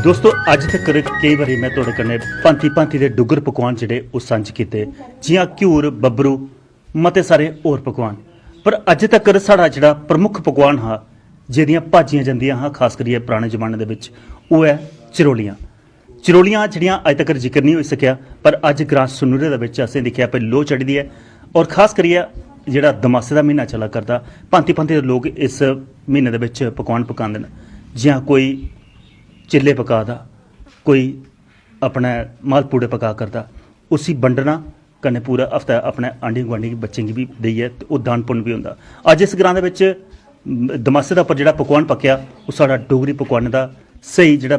दोस्तों अज तक कई बार मैं तुहाडे कन्नै भांति भांति के डुगर पकवान जिहड़े ओह सांझ कीते जियां घ्यूर बबरू मते सारे होर पकवान पर अज तक साड़ा जिहड़ा प्रमुख पकवान हा जिहदियां भाजियां जांदियां हा खास करियै पुराने जमाने दे विच ओह है चरोलियां जिहड़ियां अज तक जिक्र नहीं हो सकिया पर अज ग्रां सनूरे दे विच असें दिक्खिया भाई लोऽ चढ़ी दी है और खास करियै जिहड़ा दमासे दा महीना चला करदा भांति भांति दे लोग इस महीने दे विच पकवान पकांदे न जियां कोई चिल्ले पका दा कोई अपने मालपूड़े पका करदा उसी बंडना कन्नै पूरा हफ्ता अपने आंढी गुआंढी बच्चें गी भी देइयै ते ओह् दान पुन्न भी होंदा। अज्ज इस ग्रां दे विच दमासे दा उप्पर जेह्ड़ा पकवान पक्या ओह् साढ़ा डोगरी पकवान दा स्हेई जेह्ड़ा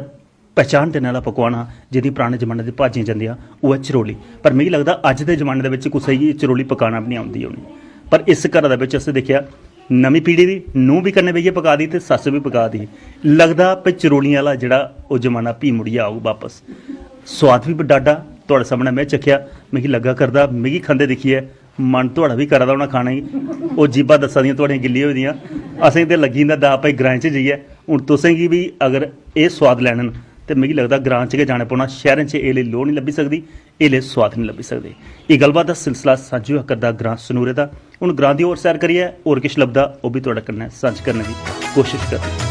पहचान देने वाला पकवान हा जिहदी पुराने जमाने दी भाजियां जंदियां ओह है चरोली। पर मिगी लगदा अज्ज दे जमाने दे विच कुसै गी चरोली पकाना भी नहीं औंदी होनी पर इस घरा दे विच असें दिक्खेआ नवीं पीढ़ी दी नूंह भी कन्नै बेहियै पका दी ते सस्स भी पका दी लगदा भाई चरोलियां आह्ला जेह्ड़ा ओह् जमाना भी मुड़ियै आऊग वापस। स्वाद भी डाडा तुहाड़े सामने में चक्खेआ मिगी लग्गा करदा मिगी खंदे दिक्खियै मन तुहाड़ा भी करा दा होना खाने गी ओह् जीबां दस्सा दियां तुहाड़ियां गिल्लियां होई दियां असें ते लग्गी जंदा दा भाई ग्राएं च जाइयै हुण तुसें गी भी अगर एह् स्वाद लैने न ते मिगी लगदा ग्रां च गै जाना पौना शैह्रें च एह् लोऽ नहीं लब्भी सकदी एह् स्वाद नहीं लब्भी सकदे। एह् गल्लबात दा सिलसिला सांझा होआ करदा ग्रां सनूरे दा हुण ग्रां दी होर सैर करियै होर किश लभदा ओह् भी तुहाड़े कन्नै सांझ करने दी कोशिश करनी।